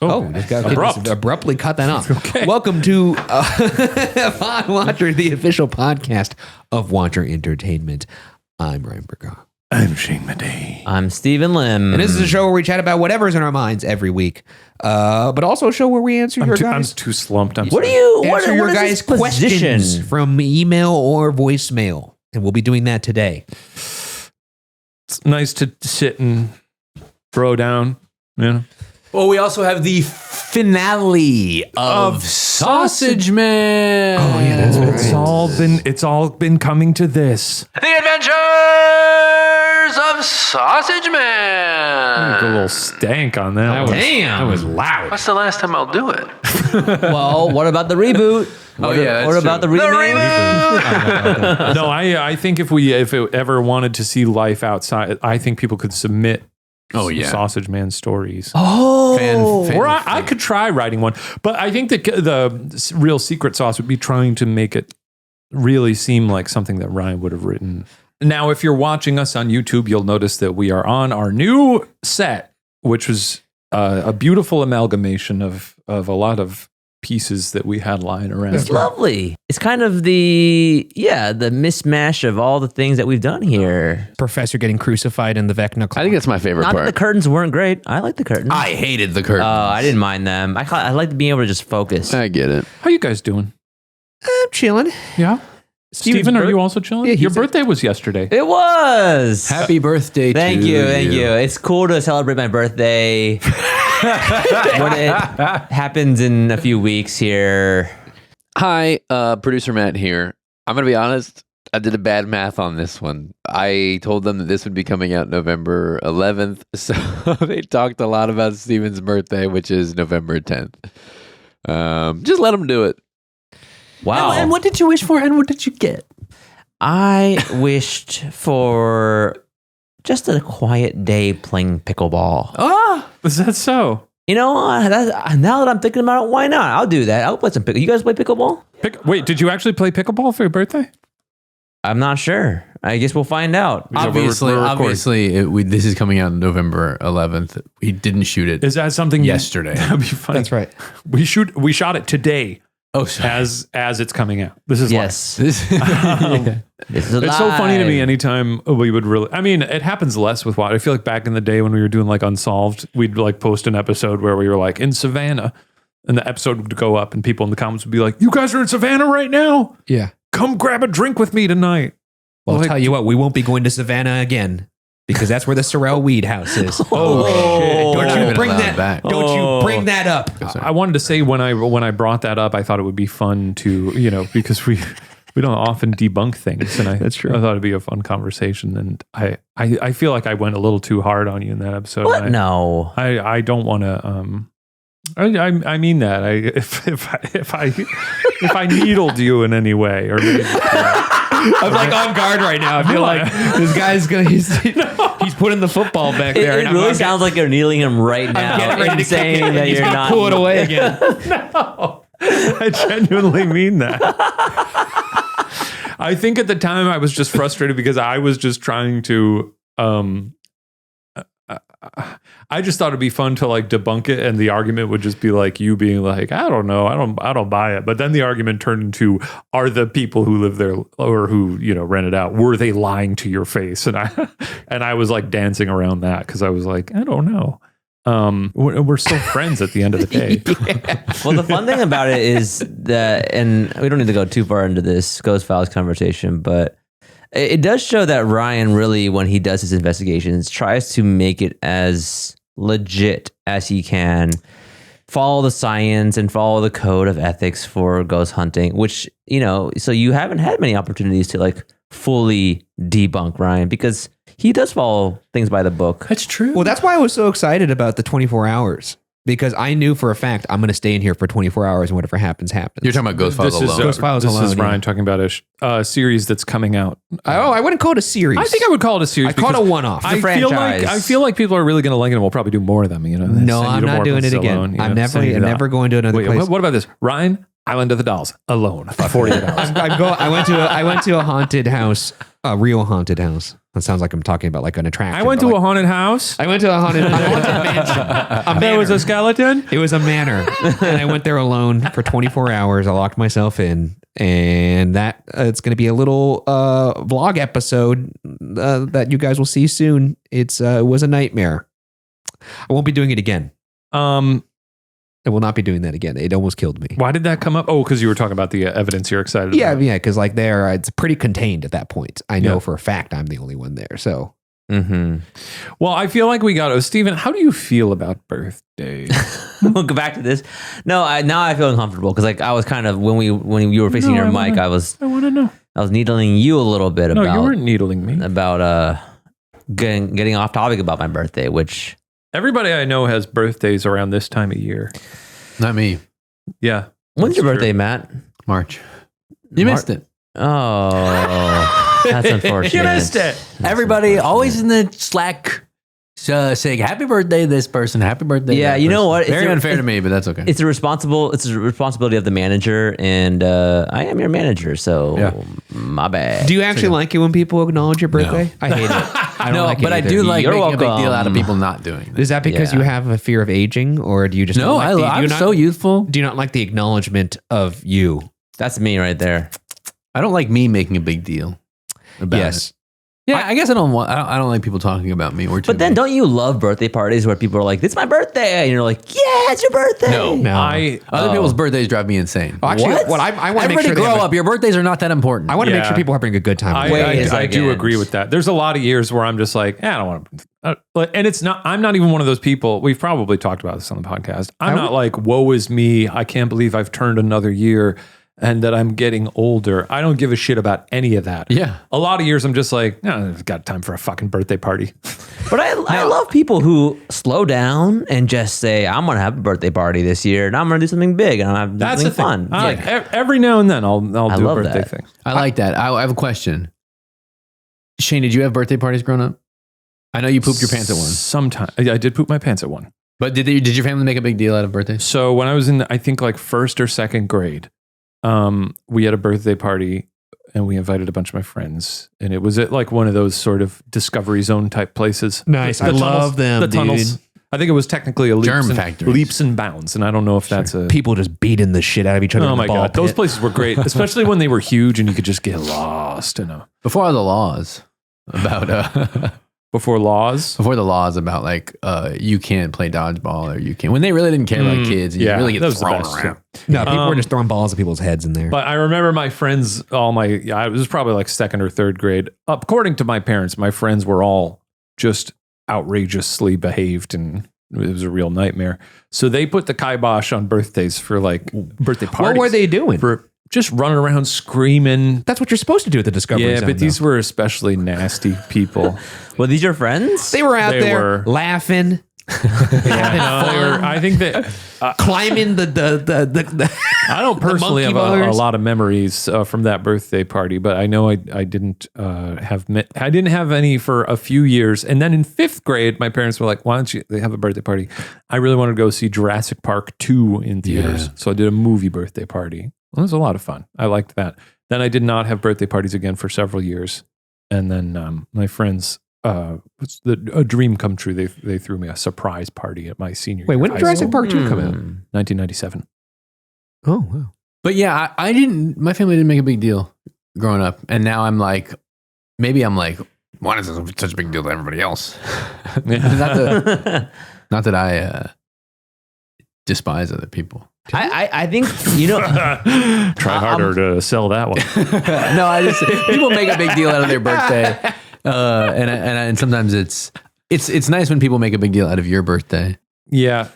This guy abruptly cut that off. Okay. Welcome to Pod Watcher, the official podcast of Watcher Entertainment. I'm Ryan Bergara. I'm Shane Madej. I'm Stephen Lim. And this is a show where we chat about whatever's in our minds every week. But also a show where we answer your guys' I'm too slumped. What is your this guys' position? questions from email or voicemail. And we'll be doing that today. It's nice to sit and throw down, you know. Well, we also have the finale of Sausage Man. Oh, yeah, that's right. It's all been coming to this. The Adventures of Sausage Man. A little stank on that one. Damn. That was loud. What's the last time I'll do it? Well, what about the reboot? What about the remake? No, I think if it ever wanted to see life outside, I think people could submit Sausage Man stories. Or I could try writing one. But I think the real secret sauce would be trying to make it really seem like something that Ryan would have written. Now, if you're watching us on YouTube, you'll notice that we are on our new set, which was a beautiful amalgamation of a lot of pieces that we had lying around. It's lovely. It's kind of the mismatch of all the things that we've done here. Professor getting crucified in the Vecna clock. I think that's my favorite Not part. that the curtains weren't great. I like the curtains. I hated the curtains. I didn't mind them. I like being able to just focus. I get it. How you guys doing? I'm chilling. Yeah. Steven, are you also chilling? Yeah, Your birthday was yesterday. It was. Happy birthday Thank you. It's cool to celebrate my birthday when it happens in a few weeks here. Hi, producer Matt here. I'm going to be honest. I did a bad math on this one. I told them that this would be coming out November 11th. So they talked a lot about Steven's birthday, which is November 10th. Just let them do it. Wow. And what did you wish for and what did you get? I wished for just a quiet day playing pickleball. Ah, is that so? You know, now that I'm thinking about it, why not? I'll do that. I'll play some pickleball. You guys play pickleball? Wait, did you actually play pickleball for your birthday? I'm not sure. I guess we'll find out. Obviously, this is coming out November 11th. We didn't shoot it. Is that something yesterday? That'd be funny. That's right. We shot it today. Oh, sorry. As it's coming out. This is Yes. This, This is It's so funny to me live. anytime we would really, I mean, it happens less with what I feel like back in the day when we were doing like Unsolved, we'd like post an episode where we were like in Savannah and the episode would go up and people in the comments would be like, you guys are in Savannah right now? Yeah. Come grab a drink with me tonight. Well, I'll Like- tell you what, we won't be going to Savannah again because that's where the Sorrel Weed House is. Oh, shit. Don't you even bring allowed that back. Don't you bring that up. I wanted to say when I brought that up, I thought it would be fun to, because we don't often debunk things, and That's true. I thought it'd be a fun conversation, and I feel like I went a little too hard on you in that episode. What? No. I don't want to. I mean that. If I needled you in any way, or maybe, I'm like on guard right now. I feel like this guy's he's putting the football back It, there. it really sounds like you're needling him right now getting ready and to saying kick it. that He's you're gonna not. pull it away again. No, I genuinely mean that. I think at the time I was just frustrated because I was just trying to. I just thought it'd be fun to like debunk it, and the argument would just be like you being like, I don't know, I don't buy it. But then the argument turned into, are the people who live there or who rent it out, were they lying to your face? And I was like dancing around that because I was like, I don't know. We're still friends at the end of the day. Well, the fun thing about it is that, and we don't need to go too far into this Ghost Files conversation, but it does show that Ryan really, when he does his investigations, tries to make it as legit as he can, follow the science and follow the code of ethics for ghost hunting, which, so you haven't had many opportunities to like fully debunk Ryan because he does follow things by the book. that's true. Well, that's why I was so excited about the 24 hours because I knew for a fact I'm going to stay in here for 24 hours and whatever happens, happens. You're talking about Ghost Files alone. Ghost Files This is alone, Ryan yeah. talking about a series that's coming out. I wouldn't call it a series. I think I would call it a series. I call it a one-off. I franchise. feel like people are really going to like it, and we'll probably do more of them. No, I'm not doing it again. I'm never going to another place. What about this, Ryan? Island of the Dolls alone for 48 hours. I went to a haunted house, a real haunted house. That sounds like I'm talking about like an attraction. I went to a haunted house. I went to a haunted mansion. There was a skeleton. It was a manor, and I went there alone for 24 hours. I locked myself in, and that it's going to be a little vlog episode that you guys will see soon. It was a nightmare. I won't be doing it again. I will not be doing that again. It almost killed me. Why did that come up? Oh, because you were talking about the evidence you're excited about. Yeah, because like there, it's pretty contained at that point. I know for a fact I'm the only one there. So, well, I feel like we got. Steven, how do you feel about birthdays? We'll go back to this. No, now I feel uncomfortable because like I was kind of when you were fixing your mic, I want to know. I was needling you a little bit about. No, you weren't needling me about getting off topic about my birthday, which. Everybody I know has birthdays around this time of year. Not me. Yeah. When's your birthday, Matt? March. You missed it. Oh, that's unfortunate. You missed it. Everybody always in the Slack saying happy birthday this person, happy birthday. Yeah, you know what? Very unfair to me, but that's okay. It's a responsibility of the manager, and I am your manager, so my bad. do you actually like it when people acknowledge your birthday? No. I hate it. I don't like it but I either. do like You're making a big welcome. deal out of people not doing it. Is that because you have a fear of aging, or do you just No, not like I'm so youthful. Do you not like the acknowledgement of you? That's me right there. I don't like me making a big deal about Yes. it. Yeah, I guess I don't like people talking about me or to But then, me. don't you love birthday parties where people are like, "It's my birthday," and you're like, "Yeah, it's your birthday." No. Other people's birthdays drive me insane. Actually, What? I want to make Everybody sure they grow have up. Your birthdays are not that important. I want to make Yeah. sure people are having a good time. I do agree with that. There's a lot of years where I'm just like, I don't want to. And it's not. I'm not even one of those people. We've probably talked about this on the podcast. I'm not like, woe is me. I can't believe I've turned another year and that I'm getting older. I don't give a shit about any of that. Yeah. A lot of years I'm just like, I've got time for a fucking birthday party. But I love people who slow down and just say, "I'm gonna have a birthday party this year, and I'm gonna do something big, and I'm gonna have That's the something thing. fun." I like, every now and then I'll do a love birthday that. thing. I like that. I have a question. Shane, did you have birthday parties growing up? I know you pooped your pants at one. Sometimes I did poop my pants at one. But did your family make a big deal out of birthdays? So when I was in, I think like first or second grade, we had a birthday party and we invited a bunch of my friends, and it was at like one of those sort of Discovery Zone type places. Nice. I love them, The dude. tunnels. I think it was technically a Germ factories. leaps and bounds, and I don't know if that's a. People just beating the shit out of each other. Oh in the my ball god, those pit. places were great, especially when they were huge and you could just get lost in a. Before all the laws about Before laws. before the laws about like you can't play dodgeball or you can't when they really didn't care about kids and you really get that was the thrown best, around. No, people were just throwing balls at people's heads in there. But I remember my friends, it was probably like second or third grade. According to my parents, my friends were all just outrageously behaved, and it was a real nightmare. So they put the kibosh on birthdays for like birthday parties. What were they doing? For just running around screaming. That's what you're supposed to do at the Discovery Yeah, Zone, but these though. were especially nasty people. Were these your friends? They were out They there were. laughing, I think that climbing the I don't personally have monkey a bars. lot of memories from that birthday party, but I know I didn't I didn't have any for a few years. And then in fifth grade, my parents were like, "Why don't you have a birthday party?" I really wanted to go see Jurassic Park 2 in theaters, Yeah. so I did a movie birthday party. It was a lot of fun. I liked that. Then I did not have birthday parties again for several years, and then my friends. A dream come true. They threw me a surprise party at my senior Wait, year when of did high Jurassic school. Park 2 come out? 1997. Oh, wow. But yeah, I didn't. My family didn't make a big deal growing up, and now I'm like, maybe I'm like, why is this such a big deal to everybody else? not that I despise other people. I think you know. Try harder to sell that one. No, I just people make a big deal out of their birthday, and sometimes it's nice when people make a big deal out of your birthday. Yeah.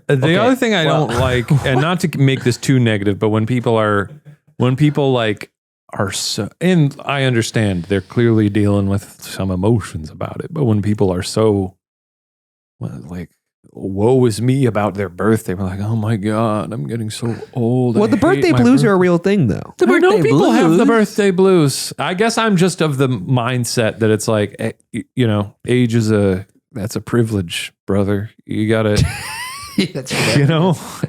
The other thing I don't like, and not to make this too negative, but when people like are so, and I understand they're clearly dealing with some emotions about it, but when people are so like, woe is me about their birthday, we're like, oh my God, I'm getting so old. Well, the birthday blues are a real thing, though. I know people have the blues. birthday blues. I guess I'm just of the mindset that it's like, age is that's a privilege, brother. You gotta,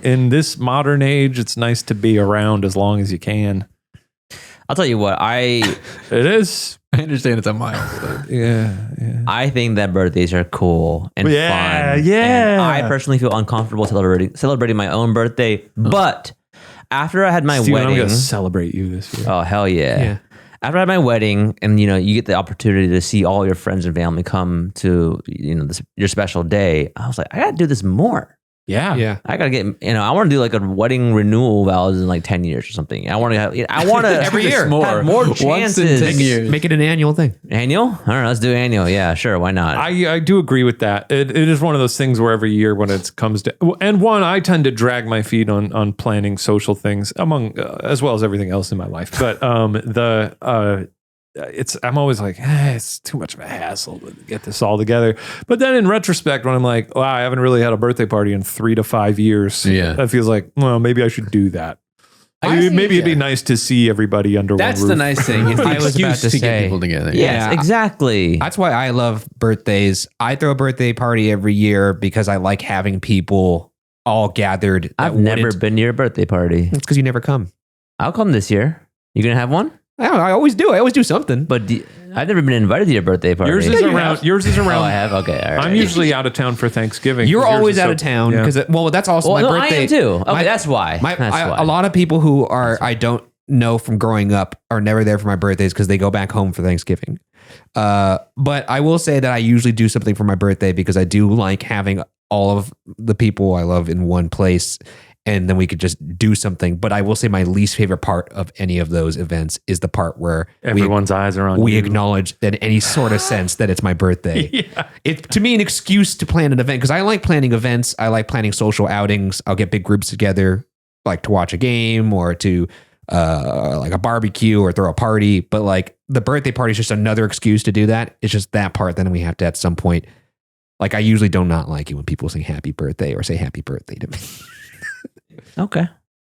in this modern age, it's nice to be around as long as you can. I'll tell you what, It is. I understand it's a milestone. Yeah. I think that birthdays are cool and fun. Yeah. And I personally feel uncomfortable celebrating my own birthday. But after I had my Steven, I'm wedding, going to celebrate you this year. oh hell yeah. After I had my wedding, and you get the opportunity to see all your friends and family come to your special day, I was like, I gotta do this more. Yeah. I gotta get I want to do like a wedding renewal vows in like 10 years or something. I want to Every year. have more Once in chances. 10 years. Make it an annual thing. Annual? All right, let's do annual. Yeah, sure. Why not? I do agree with that. It is one of those things where every year when it comes to, and I tend to drag my feet on planning social things among as well as everything else in my life. But I'm always like, it's too much of a hassle to get this all together. But then in retrospect, when I'm like, wow, I haven't really had a birthday party in 3 to 5 years. Yeah. That feels like, well, maybe I should do that. Maybe it'd be nice to see everybody under one roof. That's the nice thing. It's the I was about excuse to to get say. people together. Yes, exactly. That's why I love birthdays. I throw a birthday party every year because I like having people all gathered. I've never been to your birthday party. It's because you never come. I'll come this year. You gonna have one? I always do. I always do something. But I've never been invited to your birthday party. Yours is around. Oh, I have. Okay, all right. I'm usually out of town for Thanksgiving. You're 'cause yours always is out so- of town yeah. because that's also my no, birthday. I am too. Okay, My- that's why. That's why. A lot of people who I don't know from growing up are never there for my birthdays because they go back home for Thanksgiving. But I will say that I usually do something for my birthday because I do like having all of the people I love in one place. And then we could just do something. But I will say my least favorite part of any of those events is the part where Everyone's eyes are on we you. acknowledge that any sort of sense that it's my birthday. It's to me an excuse to plan an event because I like planning events. I like planning social outings. I'll get big groups together, like to watch a game or to like a barbecue or throw a party. But like the birthday party is just another excuse to do that. It's just that part. Then we have to at some point. Like I usually do not like it when people say happy birthday or say happy birthday to me. Okay,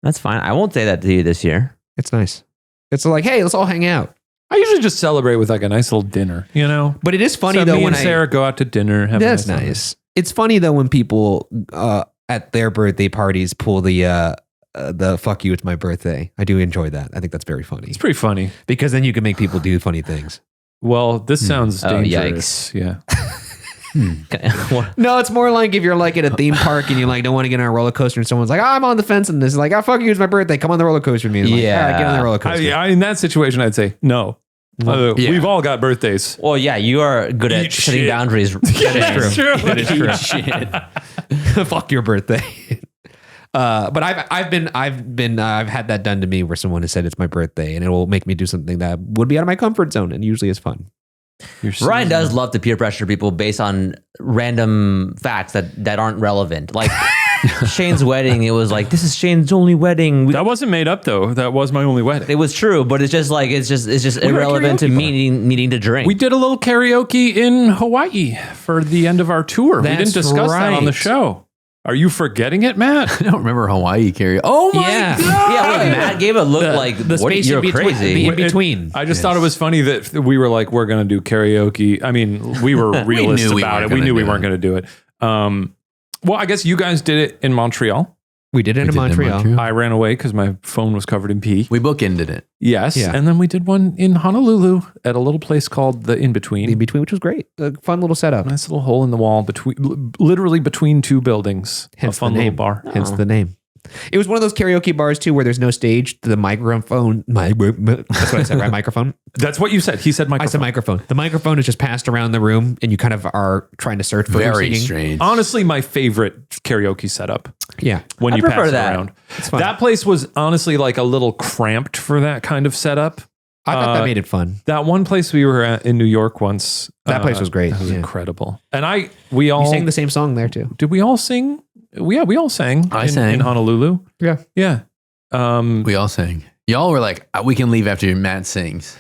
that's fine. I won't say that to you this year. It's nice. It's like, hey, let's all hang out. I usually just celebrate with like a nice little dinner, But it is funny so though me when and Sarah go out to dinner. Have a that's nice nice. It's funny though when people at their birthday parties pull the fuck you, it's my birthday. I do enjoy that. I think that's very funny It's pretty funny. because then you can make people do funny things. Well, this sounds Oh, dangerous. Yeah. No, it's more like if you're like at a theme park and you like don't want to get on a roller coaster and someone's like, I'm on the fence and this is like, fuck you, it's my birthday. Come on the roller coaster with me. It's like, Yeah. all right, get on the roller coaster. In that situation, I'd say no. Yeah. We've all got birthdays. Well, yeah, you are good at Eat setting shit. boundaries. That's true. That is true. Fuck your birthday. But I've had that done to me where someone has said it's my birthday and it will make me do something that would be out of my comfort zone and usually is fun. Ryan does love to peer pressure people based on random facts that aren't relevant. Like Shane's wedding, it was like, this is Shane's only wedding. That wasn't made up though. That was my only wedding. It was true, but it's just irrelevant to me needing to drink. We did a little karaoke in Hawaii for the end of our tour. We didn't That's discuss that on the right. show. Are you forgetting it, Matt? I don't remember Hawaii karaoke. Oh my Yeah. God. yeah, look, Matt gave a look like The what, space you're in between. crazy. The in between. I just thought it was funny that we were like, we're going to do karaoke. I mean, we were realists we about weren't it. We gonna knew we do weren't it. going to do it. Well, I guess you guys did it in Montreal. We did it in did it in Montreal. Montreal. I ran away because my phone was covered in pee. We bookended it. Yes. Yeah. And then we did one in Honolulu at a little place called the In-Between. In between, which was great. A fun little setup. Nice little hole in the wall literally between two buildings. Hence a fun the little name. bar. Hence the name. It was one of those karaoke bars too, where there's no stage. The microphone. That's what I said, right? Microphone. That's what you said. He said I microphone. said microphone. The microphone is just passed around the room, and you kind of are trying to search for who's Very singing. strange. Honestly, my favorite karaoke setup Yeah, when I you prefer pass it that. around. it's fun. That place was honestly like a little cramped for that kind of setup. I thought that made it fun. That one place we were at in New York once. That place was great. That was Yeah. incredible. And we all You sang the same song there too. Did we all sing? Yeah, we all sang. I sang. in Honolulu. Yeah. Yeah. We all sang. Y'all were like, we can leave after Matt sings.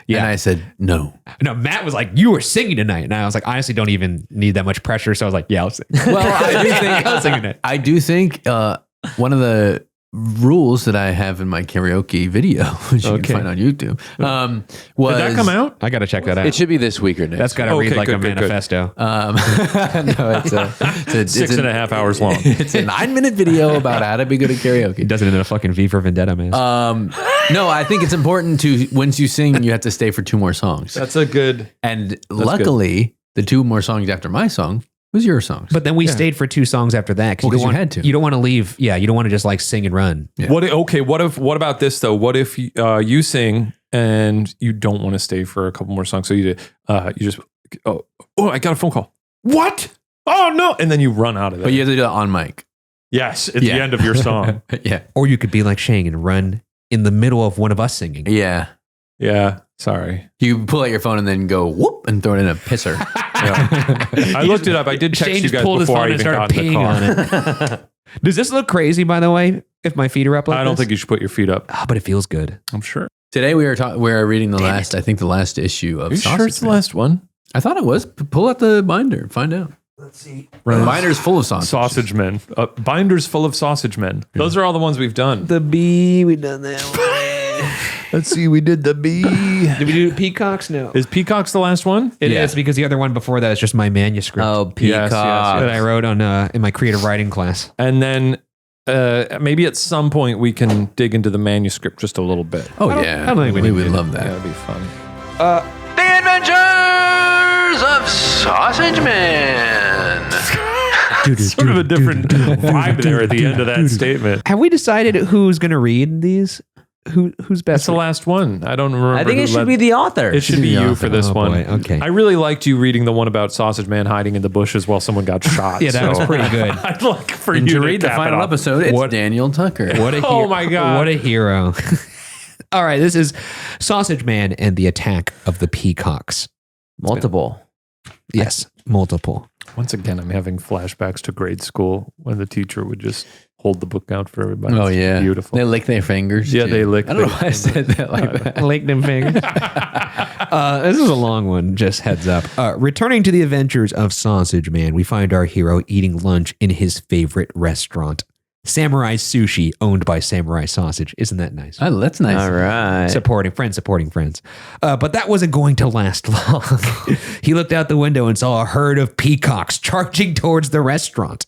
Yeah. And I said, no. No, Matt was like, "You were singing tonight," and I was like, "Honestly, don't even need that much pressure." So I was like, "Yeah, I'll sing." Well, I do think I'll sing tonight. I do think one of the rules that I have in my karaoke video, which you Okay. can find on YouTube, was Did that come out? I got to check that out. It should be this week or next. That's got to Okay, read like good, a good, good. manifesto. No, it's a 6.5 hours long. It's a 9-minute video about how to be good at He karaoke. does it in a fucking V for Vendetta, man. No, I think it's important to, once you sing, you have to stay for 2 more songs. That's a good. And luckily, the 2 more songs after my song was your songs. But then we stayed for 2 songs after that because you had to. You don't want to leave. Yeah, you don't want to just like sing and run. Yeah. What about this though? What if you sing and you don't want to stay for a couple more songs? So you just I got a phone call. What? Oh no! And then you run out of there. But you have to do it on mic. Yes, at the end of your song. Yeah. Or you could be like Shane and run in the middle of one of us singing. Yeah. Yeah. Sorry. You pull out your phone and then go whoop and throw it in a pisser. I looked it up. I did text Shane you just guys pulled his before phone I and even started got in the peeing car. on it. Does this look crazy, by the way, if my feet are up like I don't this? think you should put your feet up. But it feels good. I'm sure. Today we were reading the last issue of Are you Sausage sure it's the Man. last one? I thought it was. Pull out the binder. Find out. Let's see. The binder's full of sausage. Sausage men. Binders full of sausage men. Those are all the ones we've done. The bee, we done that one. Let's see. We did the bee. Did we do peacocks? No. Is Peacock's the last one? It is because the other one before that is just my manuscript Oh, peacock. that I wrote on in my creative writing class. And then maybe at some point we can dig into the manuscript just a little bit. Oh, yeah. I don't think we would need love Yeah, that. that'd be fun. The Adventures of Sausage Man. Sort of a different vibe there at the end of that statement. Have we decided who's going to read these? Who's best? That's the last one. I don't remember. I think it should be the author. It should be you for this Oh, one. boy. Okay. I really liked you reading the one about Sausage Man hiding in the bushes while someone got shot. Yeah, that was pretty good. I'd like for And you to to read the cap it final off. episode, it's Daniel Tucker. What a Oh my God. What a hero. All right, this is Sausage Man and the Attack of the Peacocks. Multiple. Yes, multiple. Once again, I'm having flashbacks to grade school when the teacher would just hold the book out for everybody. Oh, It's yeah. beautiful. They lick their fingers. Yeah, too. they lick I don't know their why I said that like that. Lake them fingers. This is a long one, just heads up. Returning to the adventures of Sausage Man, we find our hero eating lunch in his favorite restaurant. Samurai Sushi, owned by Samurai Sausage. Isn't that nice? Oh, that's nice. All right. Supporting friends. But that wasn't going to last long. He looked out the window and saw a herd of peacocks charging towards the restaurant.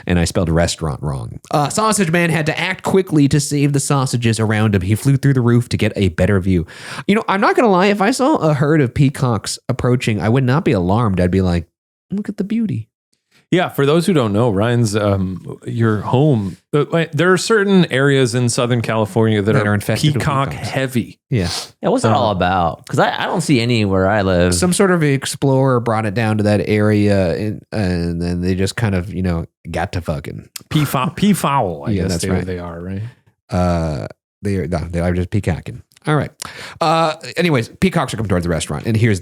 And I spelled restaurant wrong. Sausage Man had to act quickly to save the sausages around him. He flew through the roof to get a better view. You know, I'm not going to lie. If I saw a herd of peacocks approaching, I would not be alarmed. I'd be like, look at the beauty. Yeah, for those who don't know, Ryan's your home. There are certain areas in Southern California that are infested with peacock peacocks. heavy. Yeah. Yeah, what's it all about? Because I don't see any where I live. Some sort of explorer brought it down to that area, and then they just kind of, got to fucking. Peafowl, I Yeah, guess that's they, right. they are, right? They are just peacocking. All right. Anyways, peacocks are coming towards the restaurant, and here's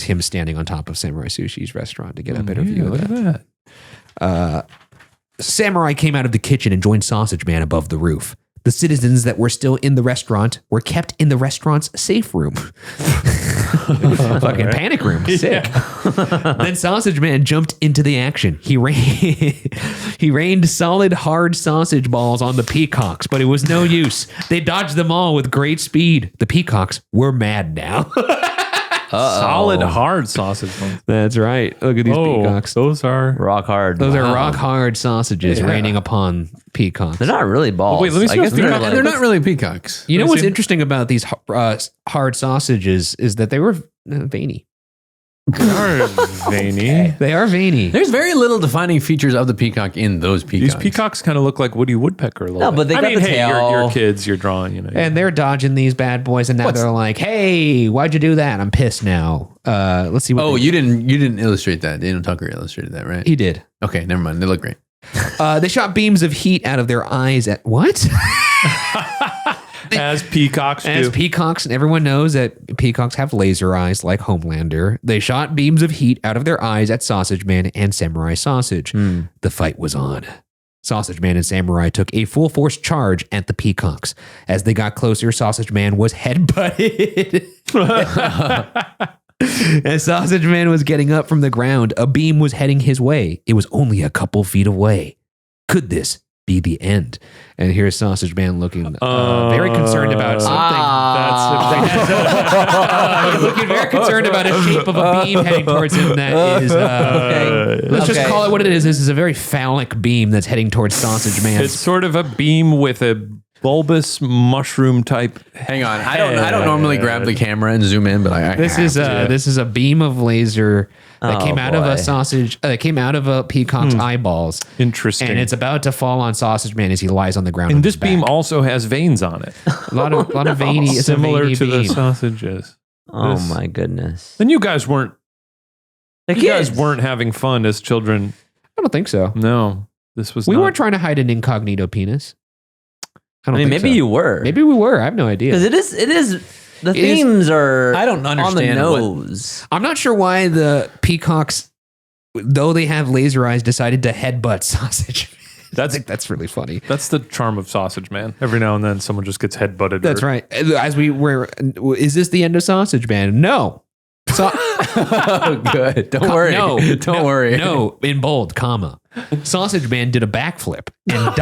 him standing on top of Samurai Sushi's restaurant to get a better view of Look that. at that. Samurai came out of the kitchen and joined Sausage Man above the roof. The citizens that were still in the restaurant were kept in the restaurant's safe room. Fucking panic room. Sick. Then Sausage Man jumped into the action. He rained solid, hard sausage balls on the peacocks, but it was no use. They dodged them all with great speed. The peacocks were mad now. Solid, hard sausage ones. That's right. Look at these peacocks. Those are. rock hard. Those are rock hard sausages raining upon peacocks. They're not really balls. Wait, let me see I guess those they're peacocks. like- They're not really peacocks. You know Let me what's see. interesting about these hard sausages is that they were veiny. They are veiny. They are veiny. There's very little defining features of the peacock in those peacocks. These peacocks kind of look like Woody Woodpecker a little No, bit. but they I got mean, the hey, tail. You're kids, you're drawing, And they're dodging these bad boys, and now they're like, "Hey, why'd you do that? I'm pissed now." Let's see what. Oh, you didn't illustrate that. Daniel Tucker illustrated that, right? he did. Okay, never mind. They look great. They shot beams of heat out of their eyes at what? as peacocks As do. peacocks, and everyone knows that peacocks have laser eyes like Homelander. They shot beams of heat out of their eyes at Sausage Man and Samurai Sausage. The fight was on. Sausage Man and Samurai took a full force charge at the peacocks. As they got closer, Sausage Man was headbutted. As Sausage Man was getting up from the ground, a beam was heading his way. It was only a couple feet away. Could this be the end? And here's Sausage Man looking very concerned about something. Looking very concerned about a shape of a beam heading towards him that is. Let's just call it what it is. This is a very phallic beam that's heading towards Sausage Man. It's sort of a beam with a bulbous mushroom type. Hang on, I don't normally grab the camera and zoom in, but I This is a beam of laser that came out of a sausage. Came out of a peacock's eyeballs. Interesting. And it's about to fall on Sausage Man as he lies on the ground. And this beam also has veins on it. a lot of veiny, it's a similar veiny to the beam. sausages. Oh my goodness. Then you guys weren't. The You guys weren't having fun as children. I don't think so. No, this was. We not. weren't trying to hide an incognito penis. I mean, maybe you were. Maybe we were. I have no idea. Because it is. The themes are. I don't understand on the nose. I'm not sure why the peacocks, though they have laser eyes, decided to headbutt Sausage. I think that's really funny. That's the charm of Sausage Man. Every now and then, someone just gets headbutted. That's right. As we were, is this the end of Sausage Man? No. Oh, good. Don't worry. Don't worry. No, in bold, comma. Sausage Man did a backflip and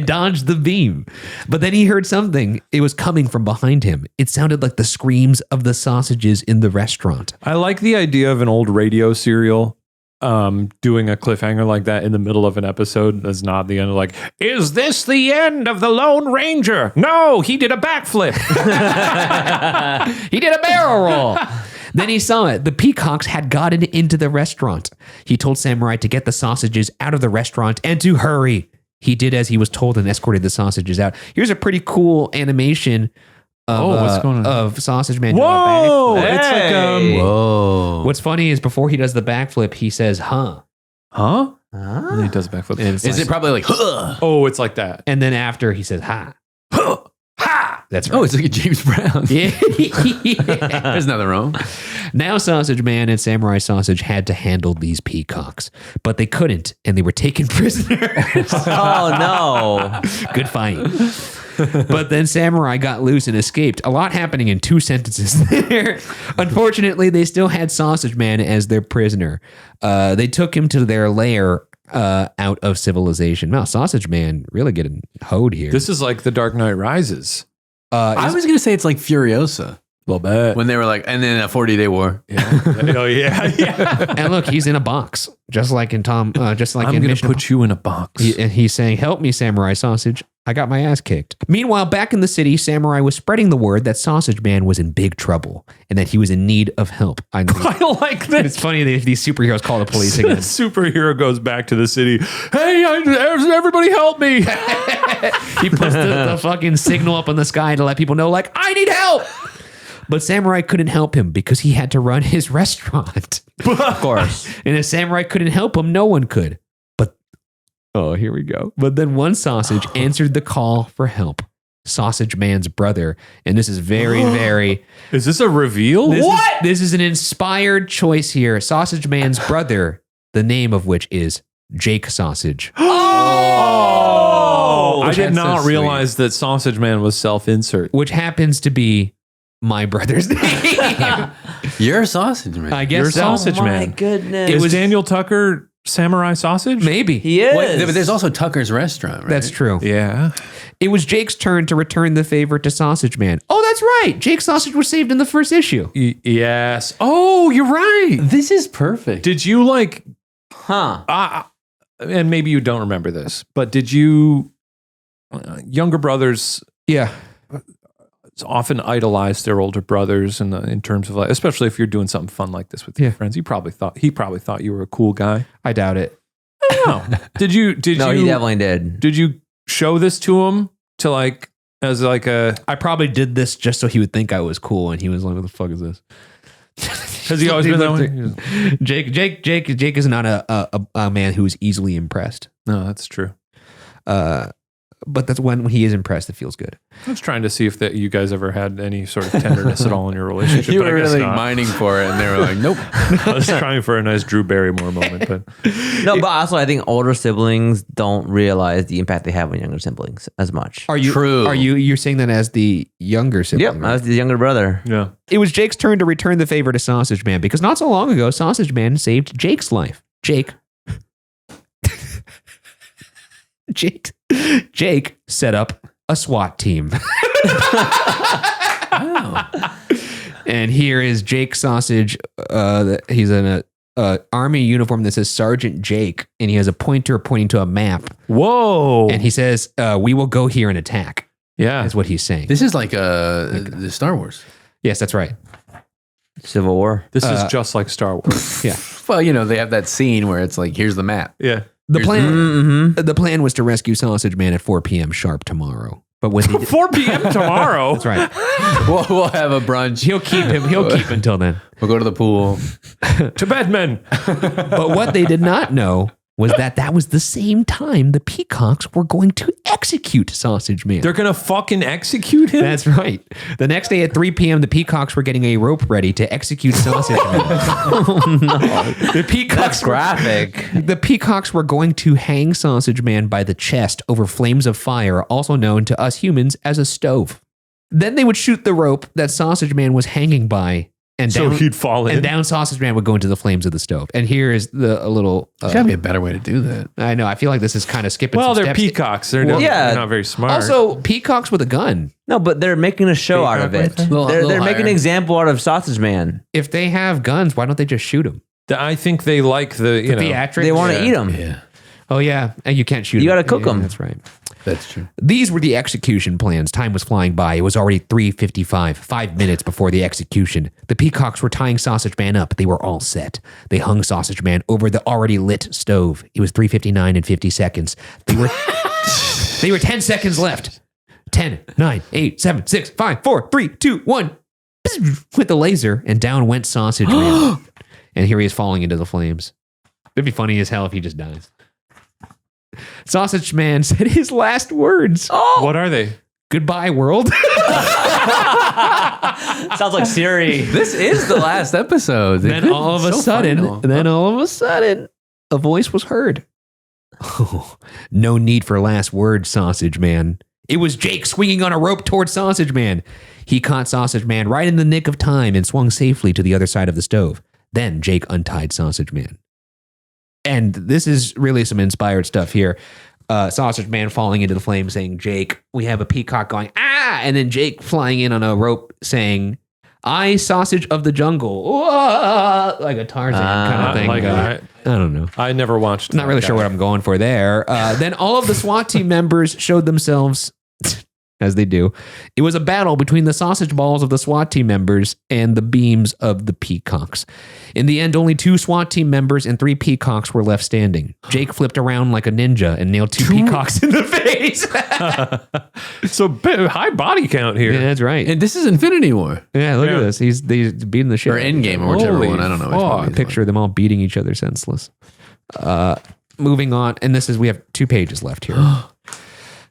dodged the beam. But then he heard something. It was coming from behind him. It sounded like the screams of the sausages in the restaurant. I like the idea of an old radio serial doing a cliffhanger like that in the middle of an episode. That's not the end. Like, is this the end of the Lone Ranger? No, he did a backflip. He did a barrel roll. Then he saw it. The peacocks had gotten into the restaurant. He told Samurai to get the sausages out of the restaurant and to hurry. He did as he was told and escorted the sausages out. Here's a pretty cool animation of, what's going on? Of Sausage Man Whoa! doing a backflip. It's like Whoa. What's funny is before he does the backflip, he says, huh? huh? And he does a backflip. And it's Is like- it probably like, huh? Oh, it's like that. And then after he says, ha. Ha! That's right. Oh, it's like a James Brown. Yeah. There's nothing wrong. Now Sausage Man and Samurai Sausage had to handle these peacocks, but they couldn't, and they were taken prisoners. Oh no. Good fight. But then Samurai got loose and escaped. A lot happening in 2 sentences there. Unfortunately, they still had Sausage Man as their prisoner. They took him to their lair out of civilization. Wow, Sausage Man really getting hoed here. This is like The Dark Knight Rises. I was going to say it's like Furiosa. A little bit. When they were like, and then a 40-day war. Oh yeah. And look, he's in a box, just like in I'm in gonna Mission put you in a box. And he's saying, help me, Samurai Sausage. I got my ass kicked. Meanwhile, back in the city, Samurai was spreading the word that Sausage Man was in big trouble and that he was in need of help. I like this. It's funny that these superheroes call the police again. The superhero goes back to the city. Hey, everybody help me. He puts the fucking signal up in the sky to let people know, like, I need help. But Samurai couldn't help him because he had to run his restaurant. Of course. And if Samurai couldn't help him, no one could. But, oh, here we go. But then one sausage answered the call for help. Sausage Man's brother. And this is very, very... Is this a reveal? This is an inspired choice here. Sausage Man's brother, the name of which is Jake Sausage. Oh! I did That's not so realize that Sausage Man was self-insert. Which happens to be my brother's name. You're a sausage, man. I guess You're so. Sausage Oh my Man. goodness. Is Daniel Tucker Samurai Sausage? Maybe. He is. Wait, but there's also Tucker's Restaurant, right? That's true. Yeah. It was Jake's turn to return the favor to Sausage Man. Oh, that's right. Jake Sausage was saved in the first issue. Yes. Oh, you're right. This is perfect. Did you like... Huh. and maybe you don't remember this, but did you... younger brothers... Yeah. often idolize their older brothers in terms of like, especially if you're doing something fun like this with your friends. He probably thought you were a cool guy. I doubt it. No. Did you No, he definitely did. did you show this to him to like as like a I probably did this just so he would think I was cool, and he was like, "What the fuck is this?" has he always been that way? Jake is not a man who is easily impressed. No, that's true. But that's when he is impressed, it feels good. I was trying to see if that you guys ever had any sort of tenderness at all in your relationship. You but were I guess really not. mining for it, and they were like, nope. I was trying for a nice Drew Barrymore moment, but No, but also I think older siblings don't realize the impact they have on younger siblings as much. Are you True. Are you're saying that as the younger sibling? Yep, I was the younger brother. yeah. It was Jake's turn to return the favor to Sausage Man because not so long ago, Sausage Man saved Jake's life. Jake set up a SWAT team. And here is Jake Sausage. He's in army uniform that says Sergeant Jake, and he has a pointer pointing to a map. Whoa. And he says, we will go here and attack. Yeah. Is what he's saying. This is like the Star Wars. Yes, that's right. Civil War. This is just like Star Wars. Yeah. Well, they have that scene where it's like, here's the map. Yeah. The plan was to rescue Sausage Man at 4 p.m. sharp tomorrow. But when they 4 p.m. tomorrow. That's right. We'll have a brunch. He'll keep until then. We'll go to the pool. To bed, men. But what they did not know was that was the same time the Peacocks were going to execute Sausage Man. They're going to fucking execute him? That's right. The next day at 3 p.m., the Peacocks were getting a rope ready to execute Sausage Man. Oh no. The Peacocks That's graphic. The Peacocks were going to hang Sausage Man by the chest over flames of fire, also known to us humans as a stove. Then they would shoot the rope that Sausage Man was hanging by, and So down, he'd fall in. and down Sausage Man would go into the flames of the stove. And here is a little. There's got to be a better way to do that. I know. I feel like this is kind of skipping. Well, some they're steps. peacocks. They're not very smart. Also, peacocks with a gun. No, but they're making a show out of it. They're making an example out of Sausage Man. If they have guns, why don't they just shoot them? I think they like the theatrics. They want to eat them. Yeah, Oh yeah, and you can't shoot. You them. gotta cook them. That's right. that's true. These were the execution plans. Time was flying by. It was already 3:55, 5 minutes before the execution. The Peacocks were tying Sausage Man up. They were all set. They hung Sausage Man over the already lit stove. It was 3:59 and 50 seconds. They were 10 seconds left. 10, 9, 8, 7, 6, 5, 4, 3, 2, 1. With the laser, and down went Sausage Man. And here he is falling into the flames. It'd be funny as hell if he just dies. Sausage Man said his last words. What are they? Goodbye, world. Sounds like Siri. This is the last episode. Then all of a sudden, a voice was heard. Oh, no need for last words, Sausage Man. It was Jake swinging on a rope towards Sausage Man. He caught Sausage Man right in the nick of time and swung safely to the other side of the stove. Then Jake untied Sausage Man. And this is really some inspired stuff here. Sausage Man falling into the flames saying, Jake, we have a peacock going, ah! And then Jake flying in on a rope saying, I, Sausage of the Jungle. Like a Tarzan kind of thing. I don't know. I never watched. Not really sure what I'm going for there. Then all of the SWAT team members showed themselves, as they do. It was a battle between the sausage balls of the SWAT team members and the beams of the peacocks. In the end, only 2 SWAT team members and 3 peacocks were left standing. Jake flipped around like a ninja and nailed 2 peacocks in the face. So high body count here. Yeah, that's right. And this is Infinity War. Yeah, look at this. He's beating the shit. Or Endgame, or whichever Holy one. I don't know. fuck. Picture them all beating each other senseless. Moving on, and we have 2 pages left here.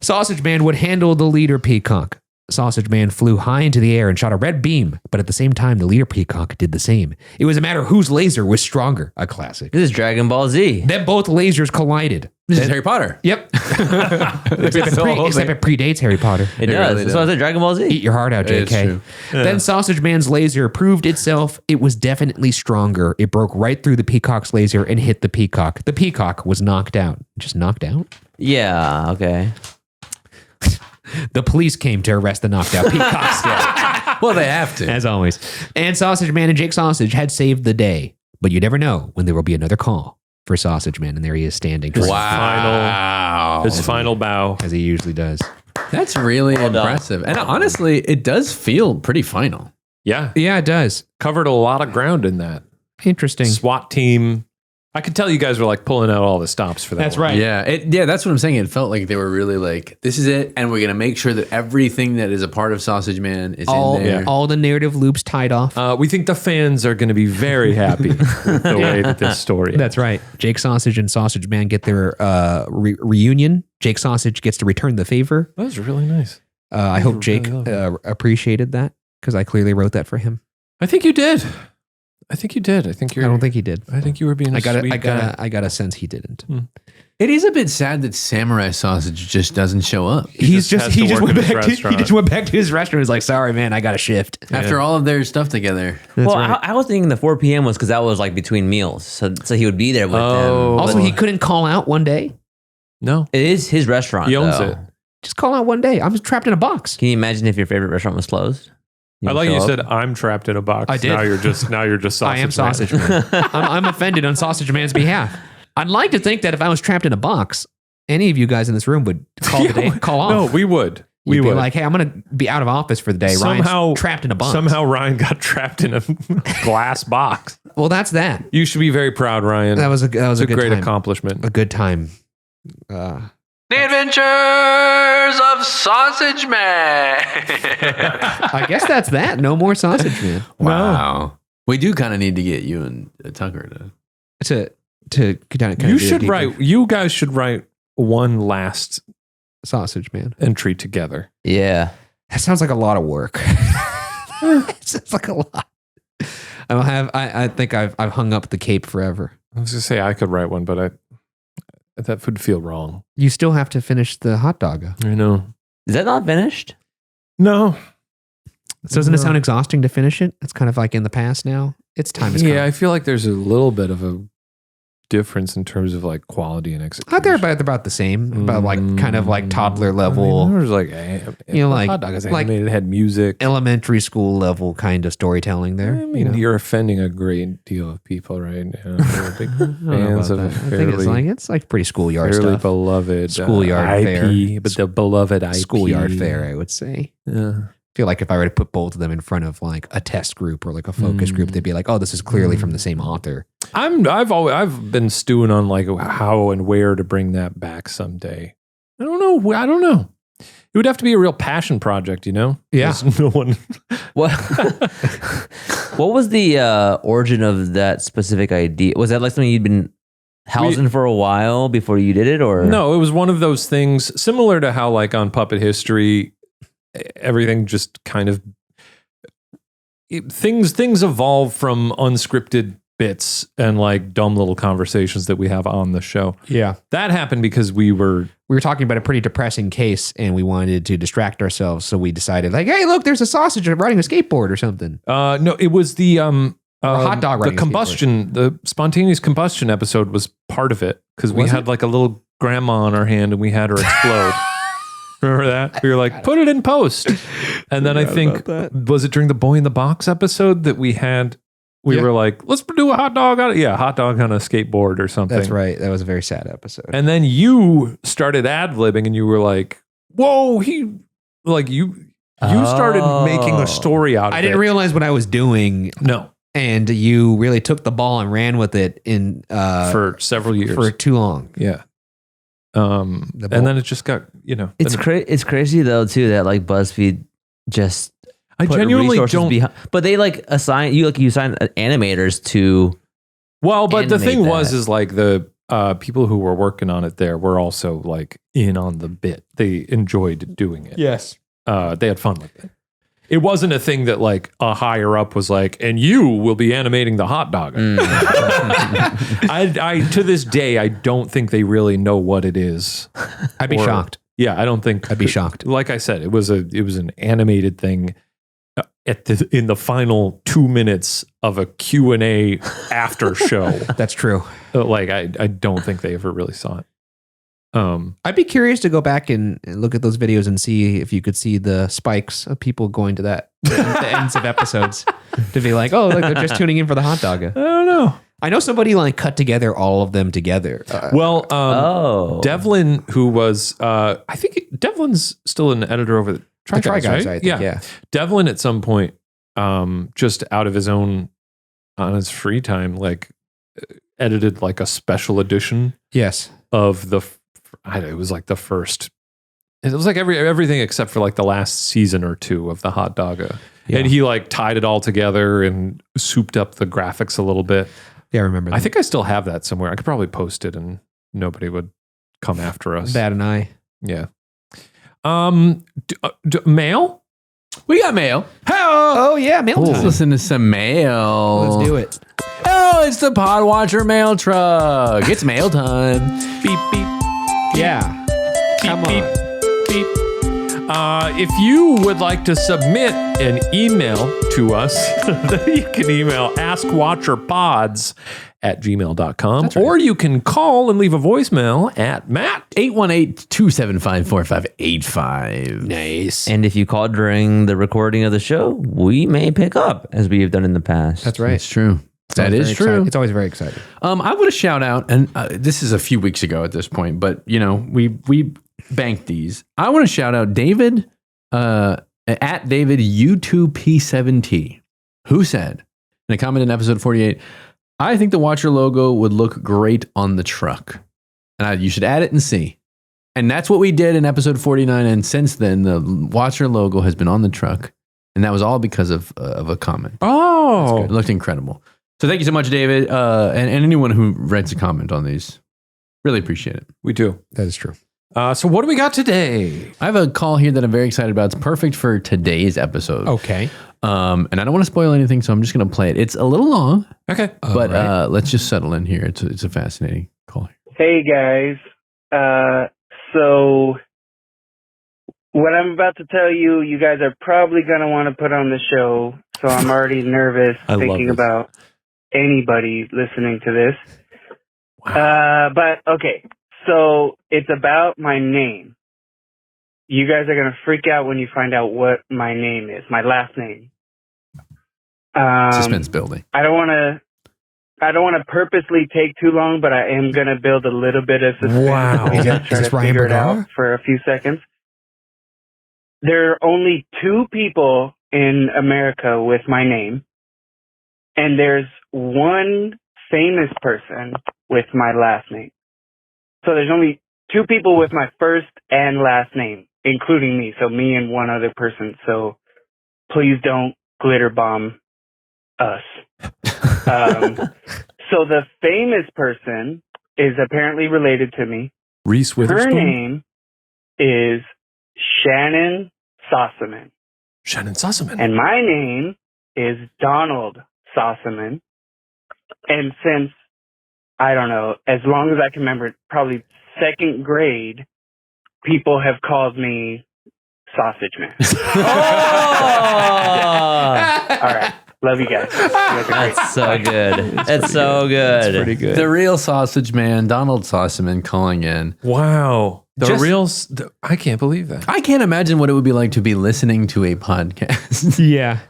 Sausage Man would handle the leader peacock. Sausage Man flew high into the air and shot a red beam, but at the same time, the leader peacock did the same. It was a matter of whose laser was stronger. A classic. This is Dragon Ball Z. Then both lasers collided. This is Harry Potter. Yep. Except it predates Harry Potter. It does. really That's why I said Dragon Ball Z. Eat your heart out, It's JK. true. Then Sausage Man's laser proved itself. It was definitely stronger. It broke right through the peacock's laser and hit the peacock. The peacock was knocked out. Just knocked out? Yeah, okay. The police came to arrest the knocked out peacocks. Well, they have to. As always. And Sausage Man and Jake Sausage had saved the day. But you never know when there will be another call for Sausage Man. And there he is standing. Wow. His final bow. As he usually does. That's really done. impressive. And honestly, it does feel pretty final. Yeah. Yeah, it does. Covered a lot of ground in that. Interesting. SWAT team. I could tell you guys were like pulling out all the stops for that. That's one. right. Yeah, that's what I'm saying. It felt like they were really like, this is it, and we're gonna make sure that everything that is a part of Sausage Man is in there. All the narrative loops tied off. We think the fans are going to be very happy with the way that this story is. That's right. Jake Sausage and Sausage Man get their reunion. Jake Sausage gets to return the favor. That was really nice. I hope Jake really love appreciated that because I clearly wrote that for him. I think you did. I think you did. I don't think he did. I think you were being a sweet guy. I got a sense he didn't. It is a bit sad that Samurai Sausage just doesn't show up. He has just to work went in his back to, he restaurant. just went back to his restaurant. He's like, sorry, man, I got a shift. After all of their stuff together. Well, I was thinking the 4 p.m. was because that was like between meals. So he would be there with them. Also, he couldn't call out one day. No. It is his restaurant. He owns though. it. Just call out one day. I'm trapped in a box. Can you imagine if your favorite restaurant was closed? I like you said I'm trapped in a box. I did. Now you're just sausage. I am Sausage Man. I'm offended on Sausage Man's behalf. I'd like to think that if I was trapped in a box, any of you guys in this room would call off. No, we would. You'd be like, hey, I'm going to be out of office for the day. Ryan's trapped in a box. Somehow Ryan got trapped in a glass box. Well, that's that. You should be very proud, Ryan. That was a good great time. accomplishment. A good time. The Adventures of Sausage Man. I guess that's that. No more Sausage Man. Wow. We do kind of need to get you and Tucker to kind of you should write. You guys should write one last Sausage Man entry together. Yeah, that sounds like a lot of work. It sounds like a lot. I think I've hung up the cape forever. I was gonna say I could write one, but that would feel wrong. You still have to finish the hot dog. I know. Is that not finished? No. So doesn't it sound exhausting to finish it? It's kind of like in the past now. It's time has come. I feel like there's a little bit of a difference in terms of like quality and execution. They're about the same, about like kind of like toddler level. I mean, there's like like hot dog is animated, it had music, elementary school level kind of storytelling there. I mean, you're offending a great deal of people right now. They're big fans of I think it's like pretty schoolyard fairly stuff. beloved Schoolyard IP, fare. but the beloved IP. Schoolyard fare, I would say. Yeah. I feel like if I were to put both of them in front of like a test group or like a focus group, they'd be like, "Oh, this is clearly from the same author." I've been stewing on like how and where to bring that back someday. I don't know. It would have to be a real passion project, you know? Yeah. No one. What? What was the origin of that specific idea? Was that like something you'd been housing for a while before you did it, or no? It was one of those things similar to how like on Puppet History, everything just kind of things evolve from unscripted bits and like dumb little conversations that we have on the show. Yeah. That happened because we were talking about a pretty depressing case and we wanted to distract ourselves. So we decided like, hey, look, there's a sausage riding a skateboard or something. No, it was the hot dog the riding a combustion, the spontaneous combustion episode was part of it because we had like a little grandma on our hand and we had her explode. Remember that? We were like, put it in post. And then I think, was it during the Boy in the Box episode that we were like, let's do a hot dog on it. Hot dog on a skateboard or something. That's right. That was a very sad episode. And then you started ad-libbing and you were like, whoa, you started making a story out of it. I didn't realize what I was doing. No. And you really took the ball and ran with it for several years. For too long. Yeah. And then it just got, It's crazy though too that like BuzzFeed just I genuinely don't. But they like assign animators to. Well, but the thing that. is like the people who were working on it there were also like in on the bit. They enjoyed doing it. Yes. They had fun with it. It wasn't a thing that like a higher up was like, and you will be animating the hot dog. I to this day, I don't think they really know what it is. I'd be shocked. Yeah, I don't think I'd be shocked. Like I said, it was an animated thing in the final 2 minutes of a Q&A after show. That's true. Like I don't think they ever really saw it. I'd be curious to go back and look at those videos and see if you could see the spikes of people going to the ends of episodes to be like, oh, they're just tuning in for the hot dog. I don't know. I know somebody like cut together all of them together. Devlin, who was, I think Devlin's still an editor over the Try Guys, right? Yeah. Devlin at some point, just out of his own, on his free time, like edited like a special edition. Yes. Of it was like the first. It was like everything except for like the last season or two of the hot dog. Yeah. And he like tied it all together and souped up the graphics a little bit. Yeah, I remember that. I think I still have that somewhere. I could probably post it and nobody would come after us. That and I. Yeah. Mail? We got mail. Oh yeah, mail time. Let's listen to some mail. Let's do it. Oh, it's the Podwatcher mail truck. It's mail time. Beep, beep. Yeah. Beep, Come beep, on. beep. If you would like to submit an email to us, you can email AskWatcherPods@gmail.com, or you can call and leave a voicemail at Matt 818-275-4585. Nice. And if you call during the recording of the show, we may pick up as we have done in the past. That's right. It's true. That is true. Exciting. It's always very exciting. I want to shout out, and this is a few weeks ago at this point, but we banked these. I want to shout out David at David U2P7T, who said in a comment in episode 48, I think the Watcher logo would look great on the truck. And you should add it and see. And that's what we did in episode 49. And since then, the Watcher logo has been on the truck. And that was all because of a comment. Oh, It looked incredible. So thank you so much, David. And anyone who writes a comment on these. Really appreciate it. we do. That is true. So what do we got today? I have a call here that I'm very excited about. It's perfect for today's episode. Okay. And I don't want to spoil anything, so I'm just going to play it. It's a little long, Okay. but let's just settle in here. It's a fascinating call. Hey guys, so what I'm about to tell you, you guys are probably going to want to put on the show, so I'm already nervous thinking about anybody listening to this. But okay, so it's about my name. You guys are going to freak out when you find out what my name is, my last name. Suspense building. I don't want to purposely take too long, but I am going to build a little bit of suspense. Wow. I'm Is gonna try this to Ryan figure it Bergara? out for a few seconds. There are only 2 people in America with my name, and there's one famous person with my last name. So there's only 2 people with my first and last name, including me. So me and one other person. So please don't glitter bomb us. So the famous person is apparently related to me. Reese Her Witherspoon. name is Shannon Sossaman. Shannon Sossaman. And my name is Donald Sossaman. And since, I don't know, as long as I can remember, probably 2nd grade, people have called me Sausage Man. All right. Love you guys. You guys are great. That's so good. That's so good. Pretty good. The real sausage man, Donald Sossaman, calling in. Wow. Just- I can't believe that. I can't imagine what it would be like to be listening to a podcast Yeah.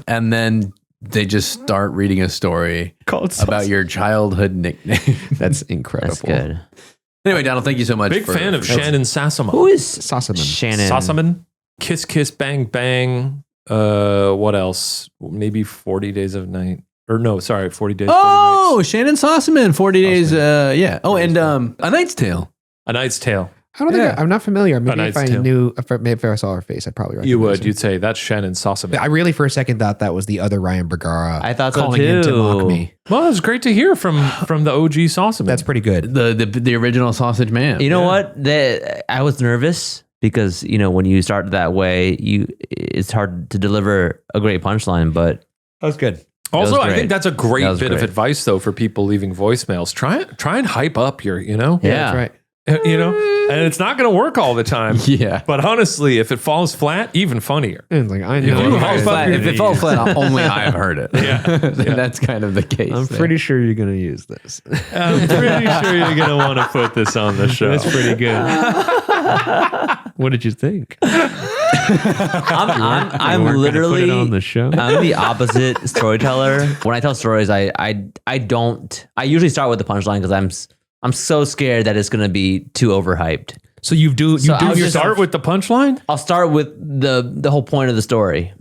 and then they just start reading a story about your childhood nickname. That's incredible. That's good. Anyway, Donald, thank you so much. Big fan of Shannon Sossaman. Who is Sossaman. Shannon? Sossaman. Kiss Kiss Bang Bang. What else? Maybe 40 Days of Night. Or no, sorry, 40 Days. 40 Oh, Nights. Shannon Sossaman, 40 Days. Yeah. Oh, and A Knight's Tale. A Knight's Tale. I don't think I'm not familiar. Maybe if Knight's I Tale. knew, if I saw her face, I'd probably recognize You would. her. You'd say that's Shannon Sossaman. I really, for a second, thought that was the other Ryan Bergara. I thought so calling in to too. mock me. Well, it's great to hear from the OG Sossaman. That's pretty good. The original Sausage Man. You know what? I was nervous because when you start that way, it's hard to deliver a great punchline. But That was good. Also, was I great. think that's a great That was bit of great. advice, though, for people leaving voicemails. Try and hype up your, Yeah. That's right. and it's not going to work all the time. Yeah. But honestly, if it falls flat, even funnier. And it's like, I you know. falls I'm flat- If it falls flat, only I've heard it. Yeah. That's kind of the case. there. pretty sure you're going to use this. I'm pretty sure you're going to want to put this on the show. That's pretty good. What did you think? I'm We're gonna literally put it on the show. I'm the opposite storyteller. When I tell stories, I usually start with the punchline because I'm so scared that it's gonna be too overhyped. So you do I'll You just start with the punchline? I'll start with the whole point of the story.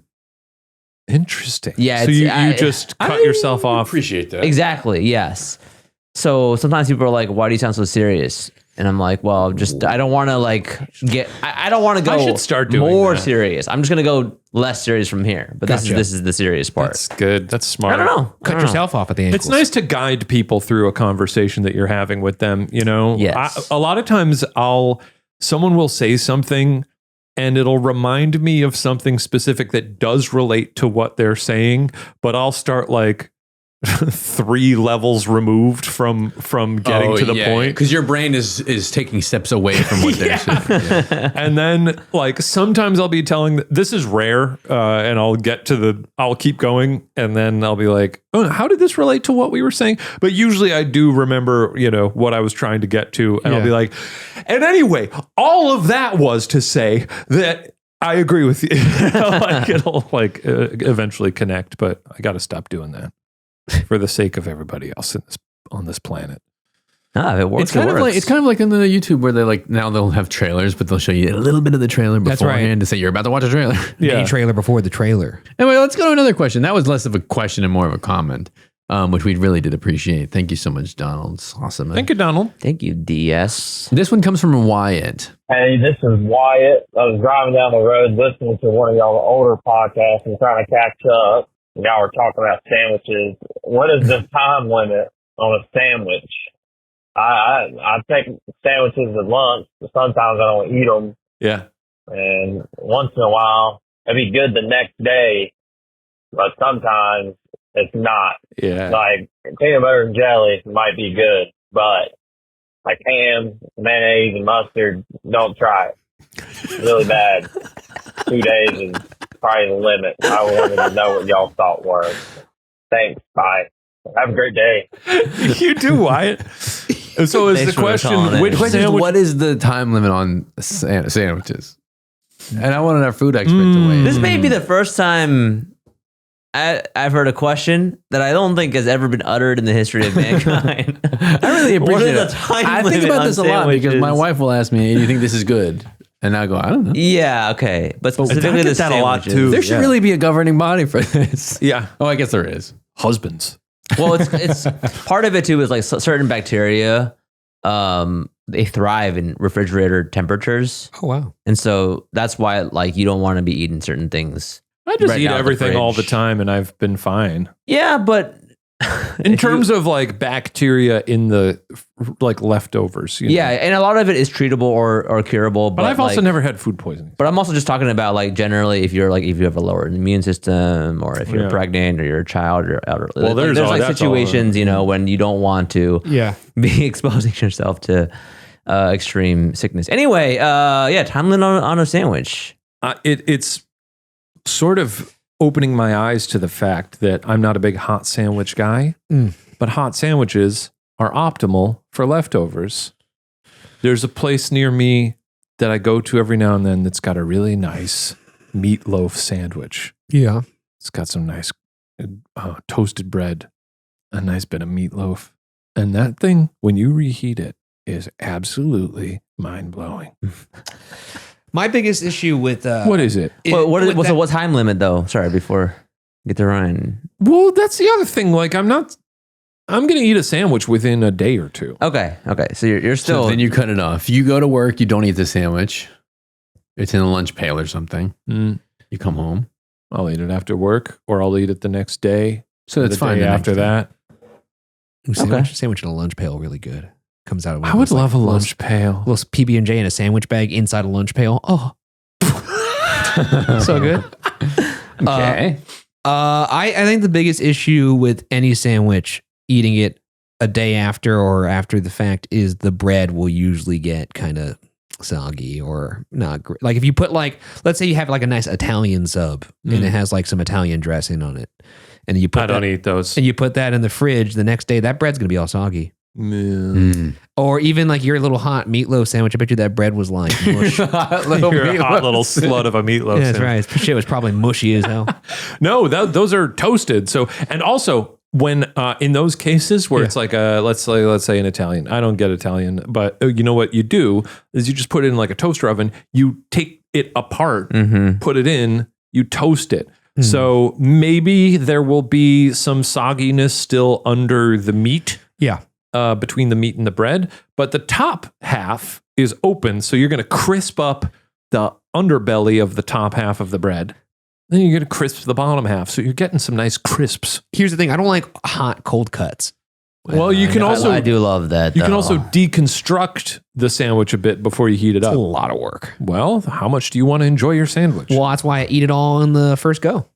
Interesting. Yeah, So it's- you just cut yourself off. Appreciate that. Exactly. Yes. So sometimes people are like, "Why do you sound so serious?" And I'm like, "Well, just I don't want to I don't want to go I should start doing more that. serious. I'm just gonna go less serious from here." But Gotcha. this is the serious part. That's good. That's smart. I don't know. Cut yourself off at the ankles. It's nice to guide people through a conversation that you're having with them. Yes. A lot of times someone will say something and it'll remind me of something specific that does relate to what they're saying, but I'll start like 3 levels removed from getting to the point. Because your brain is taking steps away from what they're saying. Yeah. And then like sometimes I'll be telling, this is rare, and I'll keep going, and then I'll be like, oh, how did this relate to what we were saying? But usually I do remember, what I was trying to get to, and I'll be like, and anyway, all of that was to say that I agree with you. Like it'll eventually connect, but I got to stop doing that for the sake of everybody else on this planet. It works. It's kind of like in the YouTube where they now they'll have trailers, but they'll show you a little bit of the trailer beforehand to say you're about to watch a trailer. Mini trailer before the trailer. Anyway, let's go to another question. That was less of a question and more of a comment, which we really did appreciate. Thank you so much, Donald. It's awesome. Thank you, Donald. Thank you, DS. This one comes from Wyatt. Hey, this is Wyatt. I was driving down the road listening to one of y'all older podcasts and trying to catch up. Y'all were talking about sandwiches. What is the time limit on a sandwich? I take sandwiches at lunch, but sometimes I don't eat them. Yeah. And once in a while, it'd be good the next day, but sometimes it's not. Yeah. Like peanut butter and jelly might be good, but like ham, mayonnaise, and mustard, don't try it. It's really bad. 2 days is probably the limit. I wanted to know what y'all thought were. Thanks. Bye. Have a great day. You do, Wyatt. So is the question, which sandwich? What is the time limit on sandwiches? And I wanted our food expert to weigh in. This may be the first time I've heard a question that I don't think has ever been uttered in the history of mankind. I really appreciate What is it. the time I think limit about on this a lot because my sandwiches? wife will ask me, "Do you think this is good?" And I go, "I don't know." Yeah, okay. But specifically I the get that a lot, sandwiches. too. There should really be a governing body for this. Yeah. Oh, I guess there is. Husbands. Well, it's part of it too is like certain bacteria, they thrive in refrigerator temperatures. Oh, wow. And so that's why like you don't want to be eating certain things. I just right eat out of the everything all the fridge. time, and I've been fine. Yeah, but In terms of like bacteria in the like leftovers. You know? yeah, and a lot of it is treatable or curable. But I've also never had food poisoning. But I'm also just talking about like generally if you have a lower immune system or if you're pregnant or you're a child or elderly. Well, there's like situations, when you don't want to be exposing yourself to extreme sickness. Anyway, time limit on a sandwich. It's sort of opening my eyes to the fact that I'm not a big hot sandwich guy, but hot sandwiches are optimal for leftovers. There's a place near me that I go to every now and then that's got a really nice meatloaf sandwich. Yeah. It's got some nice toasted bread, a nice bit of meatloaf. And that thing, when you reheat it, is absolutely mind-blowing. My biggest issue with What is it? What time limit though? Sorry, before we get to Ryan. Well, that's the other thing. Like, I'm going to eat a sandwich within a day or two. Okay. So you're still. So then you cut it off. You go to work, you don't eat the sandwich. It's in a lunch pail or something. You come home. I'll eat it after work, or I'll eat it the next day. So it's fine. After that. Sandwich in a lunch pail, really good. Comes out of I would love a lunch pail. Little PB&J in a sandwich bag inside a lunch pail. Oh, so good. Okay. I think the biggest issue with any sandwich, eating it a day after or after the fact, is the bread will usually get kind of soggy or not great. Like if you put let's say you have like a nice Italian sub and it has like some Italian dressing on it, and you put I don't eat those. and you put that in the fridge the next day, that bread's gonna be all soggy. Mm. Or even like your little hot meatloaf sandwich. I bet you that bread was like mush. You're a hot little slut of a meatloaf. Yeah, that's right. Shit was probably mushy as hell. No, those are toasted. So, and also when in those cases where it's like let's say an Italian. I don't get Italian, but you know what you do is you just put it in like a toaster oven. You take it apart, put it in, you toast it. So maybe there will be some sogginess still under the meat. Yeah. Between the meat and the bread, but the top half is open, so you're going to crisp up the underbelly of the top half of the bread. Then you're going to crisp the bottom half, so you're getting some nice crisps. Here's the thing: I don't like hot cold cuts. Well, you can also I do love that. you can also deconstruct the sandwich a bit before you heat it It's up. a lot of work. Well, how much do you want to enjoy your sandwich? Well, that's why I eat it all in the first go.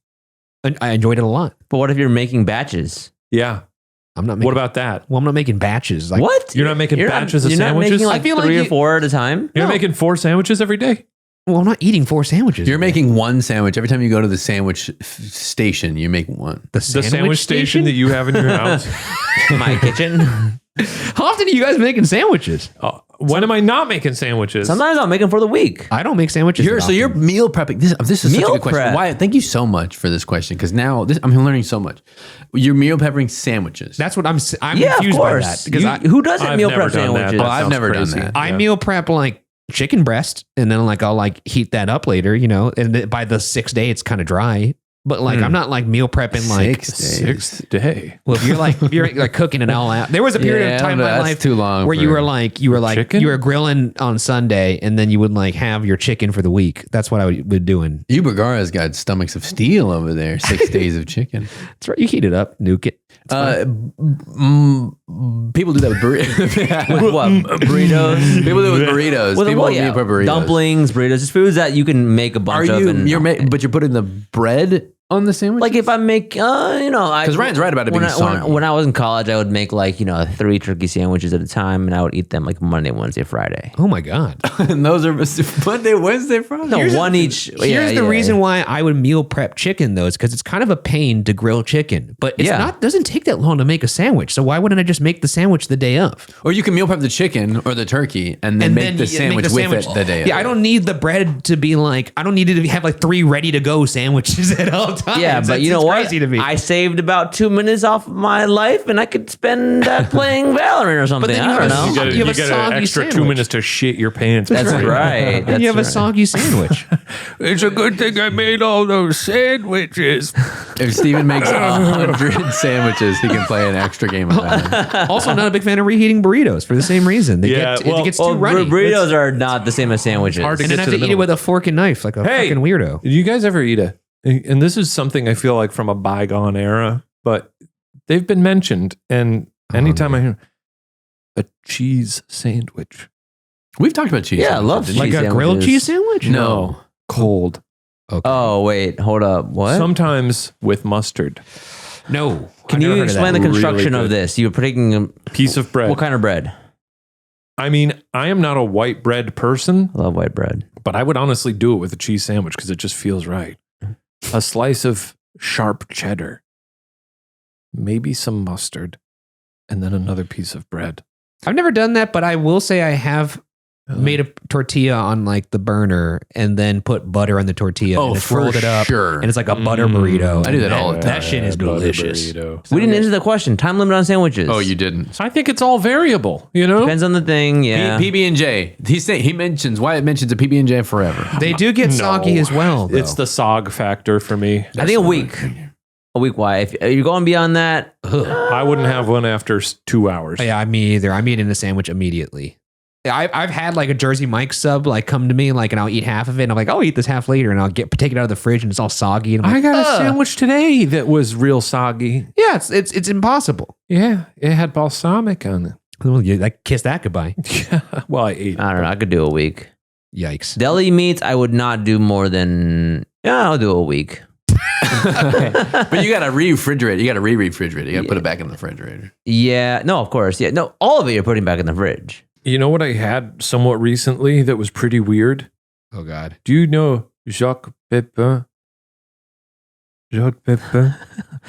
I enjoyed it a lot. But what if you're making batches? Yeah. I'm not making, What about that? Well, I'm not making batches. Like, What? You're not making batches of you're sandwiches? Not making like I feel like 3 or you- 4 at a time? You're making 4 sandwiches every day? Well, I'm not eating 4 sandwiches. You're making one sandwich every time you go to the sandwich station. You make one. the The sandwich station that you have in your house? My kitchen. How often are you guys making sandwiches? When am I not making sandwiches? Sometimes I'll make them for the week. I don't make sandwiches. You're meal prepping. This is such a Meal good question. prep. Wyatt, thank you so much for this question because now I'm learning so much. You're meal prepping sandwiches. That's what I'm Yeah, of confused by course. that because Who doesn't I've meal never prep done that. sandwiches? That I've sounds never done crazy. that. I Yeah. meal prep like chicken breast, and then I'll like heat that up later, and by the 6th day it's kind of dry. But like I'm not like meal prepping like 6th day. well, if you're like cooking it all out. There was a period of time in my that's life too long where for- you were like chicken? you were grilling on Sunday, and then you would like have your chicken for the week. That's what I would be doing. You Bergara's got stomachs of steel over there. 6 days of chicken. That's right. You heat it up, nuke it. People do that with burritos. With what? Burritos? People do it with burritos. With People well, meal prep burritos. dumplings, burritos, just foods that you can make a Are bunch of. you? And But you're putting the bread on the sandwich. like if I make, because Ryan's right about it being soggy. when I was in college, I would make like 3 turkey sandwiches at a time, and I would eat them like Monday, Wednesday, Friday. Oh my god. and those are Monday, Wednesday, Friday. No, one each. Here's the reason why I would meal prep chicken though, is because it's kind of a pain to grill chicken, but it's doesn't take that long to make a sandwich. So why wouldn't I just make the sandwich the day of? Or you can meal prep the chicken or the turkey and then make the sandwich with it the day. Yeah, I don't need the bread to be like. I don't need to have like 3 ready to go sandwiches at all times. Yeah, but you know It's what? crazy to me. I saved about 2 minutes off of my life, and I could spend that playing Valorant or something. then I don't know. You got You have a an soggy extra 2 sandwich. minutes to shit your pants. That's right. And That's you have a right. soggy sandwich. It's a good thing I made all those sandwiches. If Steven makes 100 sandwiches, he can play an extra game of that. Also, not a big fan of reheating burritos for the same reason. It gets too runny. Burritos are not the same as sandwiches. hard to And then I get have to to the eat it middle. with a fork and knife like a Hey! fucking weirdo. Do you guys ever eat and this is something I feel like from a bygone era, but they've been mentioned. And anytime I hear a cheese sandwich, We've talked about cheese. Yeah, I love sandwiches. cheese Like a grilled sandwiches. cheese sandwich? No. Cold. Okay. Oh wait, hold up. What? sometimes with mustard, No. Can I've never you heard of explain that. the construction Really of good. this? You're taking piece of bread. what kind of bread? I mean, I am not a white bread person, I love white bread. but I would honestly do it with a cheese sandwich because it just feels right. A slice of sharp cheddar, maybe some mustard, and then another piece of bread. I've never done that, but I will say I have made a tortilla on like the burner and then put butter on the tortilla Oh, and just for rolled it up. sure. And it's like a butter burrito. I do that And all the time. That shit is Butter delicious. burrito. We didn't answer the question. Time limit on sandwiches. Oh, you didn't. So I think it's all variable, you know? Depends on the thing. Yeah. PB&J. Wyatt mentions a PB&J forever. They do get soggy as well. Though. It's the SOG factor for me. I think a week. A week. Why? If you're going beyond that, I wouldn't have one after 2 hours. Yeah, me either. I'm eating a sandwich immediately. Yeah, I've had like a Jersey Mike sub like come to me like, and I'll eat half of it. And I'm like, I'll eat this half later, and I'll take it out of the fridge, and it's all soggy. And I'm I like, got a "Ugh." sandwich today that was real soggy. Yeah, it's impossible. Yeah, it had balsamic on it. Well, you like kiss that goodbye. Yeah, well, I ate. I don't know. I could do a week. Yikes. Deli meats, I would not do more than. Yeah, I'll do a week. But you got to refrigerate. You got to re-refrigerate. You got to put it back in the refrigerator. Yeah. No, of course. Yeah. No, all of it you're putting back in the fridge. You know what I had somewhat recently that was pretty weird? Oh God. Do you know Jacques Pepin? Jacques Pepin?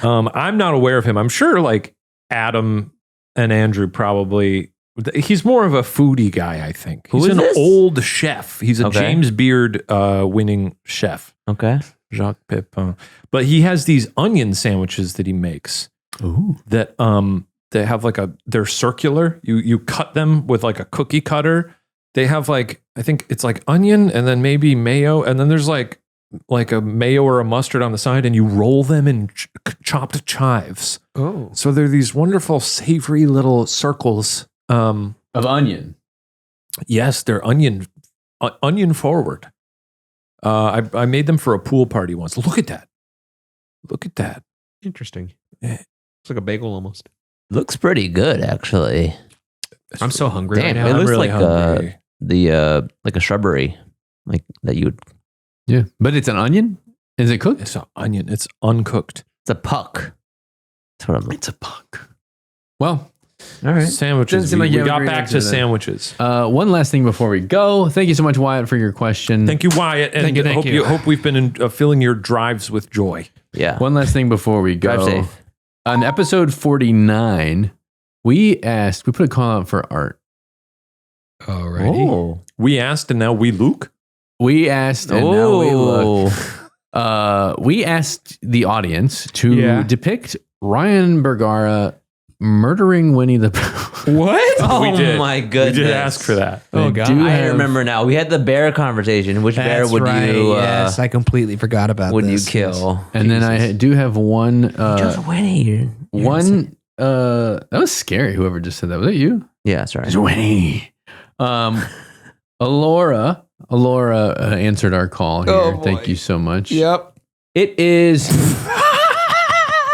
I'm not aware of him. I'm sure like Adam and Andrew probably. He's more of a foodie guy, I think. Who He's is an this? old chef. He's a Okay. James Beard winning chef. Okay. Jacques Pepin. But he has these onion sandwiches that he makes. Ooh. That they have like they're circular. You cut them with like a cookie cutter. They have like, I think it's like onion and then maybe mayo, and then there's like a mayo or a mustard on the side, and you roll them in chopped chives. Oh. So they're these wonderful savory little circles. Of onion. Yes, they're onion forward. I made them for a pool party once. Look at that. Look at that. Interesting. Yeah. It's like a bagel almost. Looks pretty good, actually. I'm so hungry Damn, right now. it looks really like hungry. like a shrubbery, like that you would. Yeah. But it's an onion? Is it cooked? It's an onion. It's uncooked. It's a puck. That's what I'm looking. It's a bug. Well, all right. Sandwiches. Doesn't seem like We you have a got great back answer to then. sandwiches. One last thing before we go. Thank you so much, Wyatt, for your question. Thank you, Wyatt. And Thank you. hope we've been filling your drives with joy. Yeah. One last thing before we go. Drive safe. On episode 49, we put a call out for art. Alrighty. Oh. We asked and now we Luke. We asked, and now we look. We asked the audience to depict Ryan Bergara murdering Winnie the Pooh. What? Oh We did. my goodness. We did ask for that. Oh, I God. do I have- remember now. We had the bear conversation. Which bear That's would right. you yes, I completely forgot about would this. you kill? And then I do have one. Just Winnie. One. That was scary. Whoever just said that, was it you? Yeah, that's right. It's Winnie. Alora answered our call here. Oh, boy. Thank you so much. Yep. It is.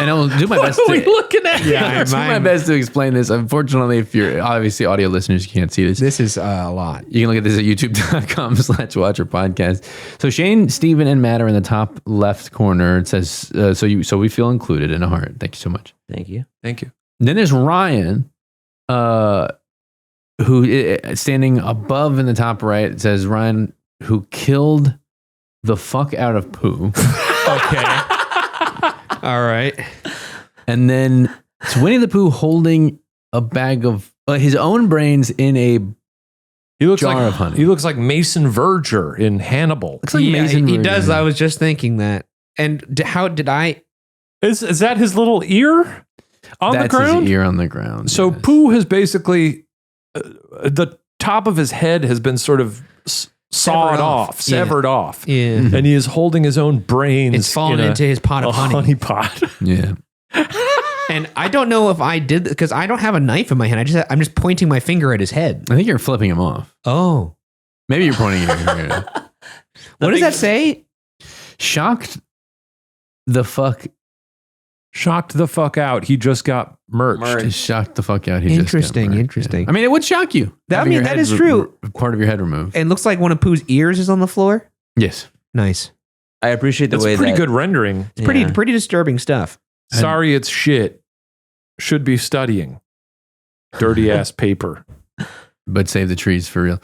And I will do my best to looking at? Yeah, I'll do my best to explain this. Unfortunately, if you're obviously audio listeners, you can't see this. This is a lot. You can look at this at youtube.com/watcherpodcast. So Shane, Steven, and Matt are in the top left corner. It says, so we feel included in a heart. Thank you so much. Thank you. Thank you. Then there's Ryan, who standing above in the top right. It says Ryan, who killed the fuck out of Pooh. Okay. All right. And then it's Winnie the Pooh holding a bag of his own brains in a He looks jar like of honey. He looks like Mason Verger in Hannibal. Looks like Yeah, Mason he Verger. does. I was just thinking that. And how did I? Is that his little ear on That's the ground? his ear on the ground. So yes. Pooh has basically the top of his head has been sort of sawed off, severed off, Yeah. and he is holding his own brains. It's fallen in into his pot a of honey. honey pot. Yeah. And I don't know if I did because I don't have a knife in my hand. I'm just pointing my finger at his head. I think you're flipping him off. Oh. Maybe you're pointing your finger. What does that say? Shocked the fuck. Shocked the fuck out. He just got merged. Shocked the fuck out. He just got Interesting, murdered. interesting. Yeah. I mean, it would shock you. I mean, that is true. Part of your head removed. It looks like one of Pooh's ears is on the floor. Yes. Nice. I appreciate the That's way pretty that good rendering. It's pretty disturbing stuff. Sorry, it's shit. Should be studying. Dirty ass paper. But save the trees for real.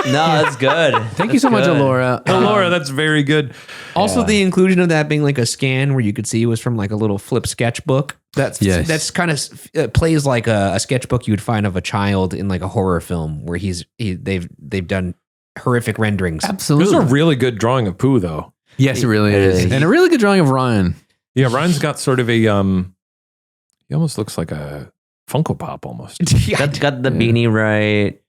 No, that's good. Thank you so much, Alora. Oh, Laura, that's very good. Also, the inclusion of that being like a scan where you could see it was from like a little flip sketchbook. That's kind of plays like a sketchbook you would find of a child in like a horror film where they've done horrific renderings. Absolutely. This is a really good drawing of Pooh, though. Yes, it really is. And a really good drawing of Ryan. Yeah, Ryan's got sort of a he almost looks like a Funko Pop almost. Got the beanie right.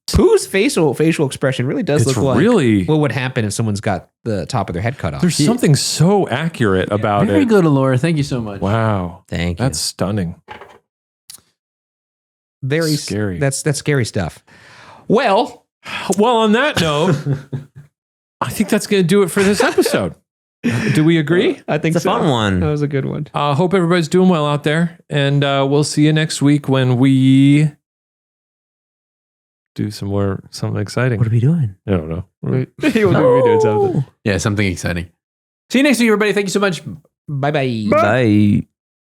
Pooh's facial expression really does It's look like really what would happen if someone's got the top of their head cut off. There's something so accurate about Very it. good, Alora. Thank you so much. Wow. Thank you. That's stunning. Very scary. That's scary stuff. Well, on that note, I think that's going to do it for this episode. Do we agree? I think It's a fun one. That was a good one. Hope everybody's doing well out there. And we'll see you next week when we do something exciting. What are we doing? I don't know. We'll be doing something. Yeah, something exciting. See you next week, everybody. Thank you so much. Bye-bye. Bye.